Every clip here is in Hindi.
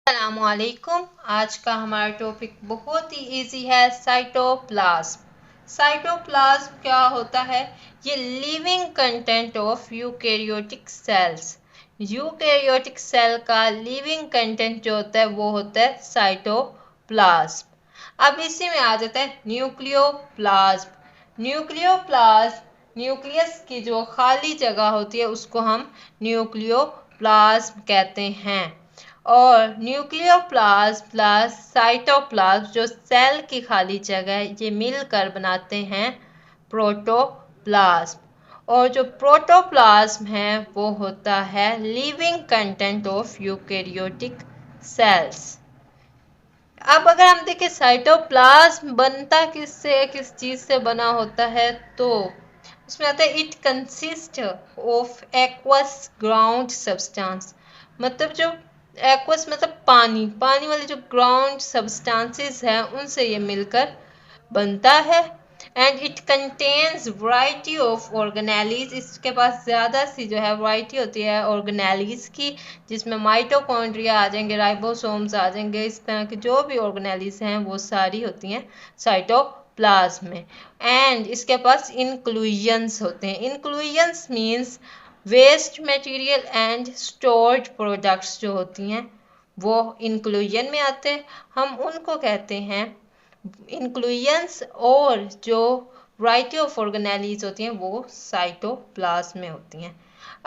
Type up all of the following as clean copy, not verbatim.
अस्सलामुअलैकुम। आज का हमारा टॉपिक बहुत ही इजी है, साइटोप्लाज्म। साइटोप्लाज्म क्या होता है? ये living content of eukaryotic cells. Eukaryotic cell का लिविंग कंटेंट जो होता है वो होता है साइटोप्लाज्म। अब इसी में आ जाता है न्यूक्लियोप्लाज्म। न्यूक्लियोप्लाज्म, न्यूक्लियस की जो खाली जगह होती है उसको हम न्यूक्लियोप्लाज्म कहते हैं। और न्यूक्लियोप्लाज्म प्लस साइटोप्लाज्म जो सेल की खाली जगह है ये मिलकर बनाते हैं प्रोटोप्लाज्म। और जो प्रोटोप्लाज्म है वो होता है living content of eukaryotic sales. अब अगर हम देखें साइटोप्लाज्म बनता किस चीज से बना होता है, तो उसमें आता है it consist of aqueous ground substance. मतलब जो एक्वस मतलब पानी वाले जो ग्राउंड सब्सटेंसेस हैं उनसे ये मिलकर बनता है। And it contains variety of organelles. इसके पास ज़्यादा सी जो है वैरायटी होती है ऑर्गेनेलीज की, जिसमें माइटोकॉन्ड्रिया आ जाएंगे, राइबोसोम्स आ जाएंगे, इस तरह की जो भी ऑर्गेनेलीज हैं वो सारी होती हैं साइटोप्लाज्म में। एंड इसके पास इंक्लूजन्स होते हैं। Inclusions means waste material and stored products जो होती हैं वो इंक्लूजन में आते हैं, हम उनको कहते हैं इंक्लूजन्स। और जो वैरायटी ऑफ ऑर्गेनेलीज होती हैं वो साइटोप्लाज्म में होती हैं।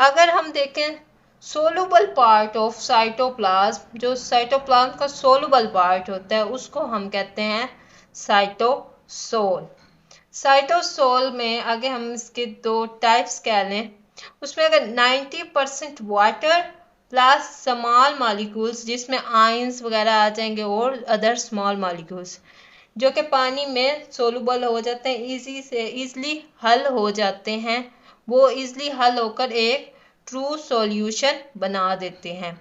अगर हम देखें सोलुबल पार्ट ऑफ साइटोप्लाज्म, जो साइटोप्लाज्म का सोलुबल पार्ट होता है उसको हम कहते हैं साइटोसोल। साइटोसोल में आगे हम इसके दो टाइप्स कह लें, उसमें अगर 90% वाटर प्लस स्मॉल मॉलिक्यूल्स जिसमें आयंस वगैरह आ जाएंगे और अदर स्मॉल मॉलिक्यूल्स जो कि पानी में सोलुबल हो जाते हैं, इजीली हल हो जाते हैं, वो इजीली हल होकर एक ट्रू सॉल्यूशन बना देते हैं।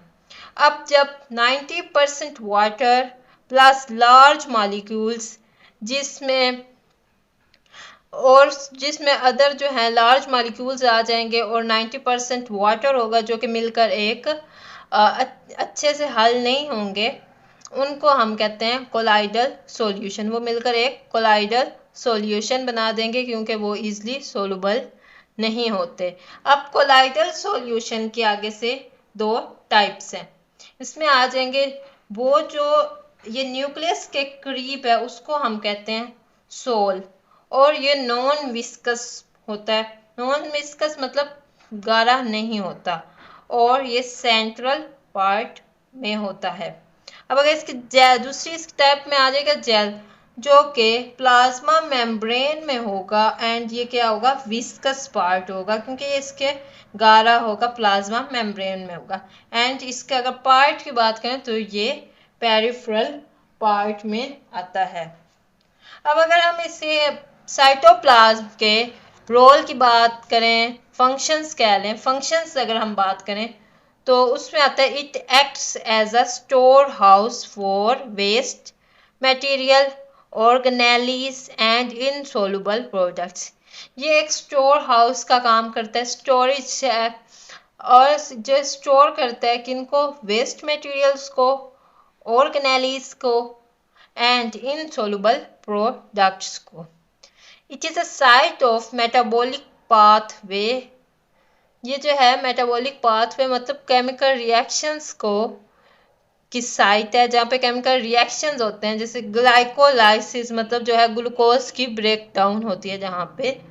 अब जब 90% वाटर प्लस लार्ज मॉलिक्यूल्स जिसमें अदर जो है लार्ज मॉलिक्यूल्स आ जाएंगे और 90% वाटर होगा जो कि मिलकर एक अच्छे से हल नहीं होंगे, उनको हम कहते हैं कोलाइडल सॉल्यूशन। वो मिलकर एक कोलाइडल सॉल्यूशन बना देंगे क्योंकि वो इजीली सोलुबल नहीं होते। अब कोलाइडल सॉल्यूशन के आगे से दो टाइप्स हैं। इसमें आ जाएंगे वो जो ये न्यूक्लियस के करीब है उसको हम कहते हैं सोल, और ये नॉन विस्कस होता है। नॉन विस्कस मतलब गाढ़ा नहीं होता, और ये सेंट्रल पार्ट में होता है। अब अगर इसकी दूसरी स्टेप में आ जाएगा जेल, जो कि प्लाज्मा मेम्ब्रेन में होगा, एंड ये क्या होगा विस्कस पार्ट होगा क्योंकि ये इसके गाढ़ा होगा, प्लाज्मा मेम्ब्रेन में होगा। एंड इसके अगर पार्ट की बात करें तो ये पेरिफेरल पार्ट में आता है। अब अगर हम इसे साइटोप्लाज्म के रोल की बात करें, फंक्शंस कह लें, फंक्शंस अगर हम बात करें तो उसमें आता है it acts as a store house for waste material organelles and insoluble products. ये एक स्टोर हाउस का काम करता है, स्टोरेज है, और जो स्टोर करता है किनको, वेस्ट मटेरियल्स को, ऑर्गेनेलीज को एंड इनसोलुबल प्रोडक्ट्स को। It is a site of metabolic pathway. ये जो है मेटाबॉलिक पाथवे मतलब केमिकल रिएक्शंस को की साइट है जहाँ पे केमिकल रिएक्शंस होते हैं, जैसे ग्लाइकोलाइसिस मतलब जो है ग्लूकोज की ब्रेक डाउन होती है जहाँ पे,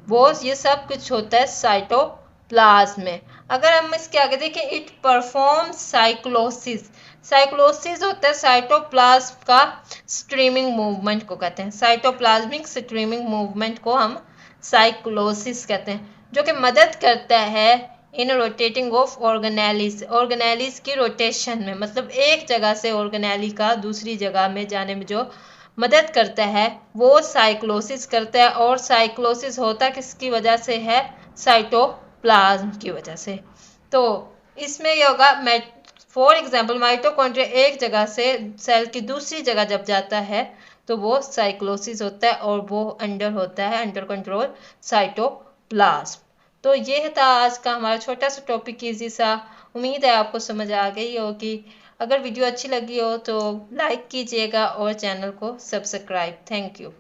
वो ये सब कुछ होता है साइटोप्लाज्म में। अगर हम इसके आगे देखें, इट परफॉर्म साइक्लोसिस। साइक्लोसिस होता है साइटोप्लाज्म का स्ट्रीमिंग मूवमेंट को कहते हैं, साइटोप्लाज्मिक स्ट्रीमिंग मूवमेंट को हम साइक्लोसिस कहते हैं, जो कि मदद करता है in rotating of organelles. Organelles की रोटेशन में मतलब एक जगह से ऑर्गेनेली का दूसरी जगह में जाने में जो मदद करता है वो साइक्लोसिस करता है। और साइक्लोसिस होता किसकी वजह से है? साइटोप्लाज्म की वजह से। तो इसमें ये होगा, फॉर एग्जाम्पल माइटोकॉन्ड्रिया एक जगह से सेल की दूसरी जगह जब जाता है तो वो साइक्लोसिस होता है, और वो होता है अंडर कंट्रोल साइटोप्लाज्म। तो ये था आज का हमारा छोटा सा टॉपिक, इजी सा। उम्मीद है आपको समझ आ गई होगी। अगर वीडियो अच्छी लगी हो तो लाइक कीजिएगा और चैनल को सब्सक्राइब। Thank you.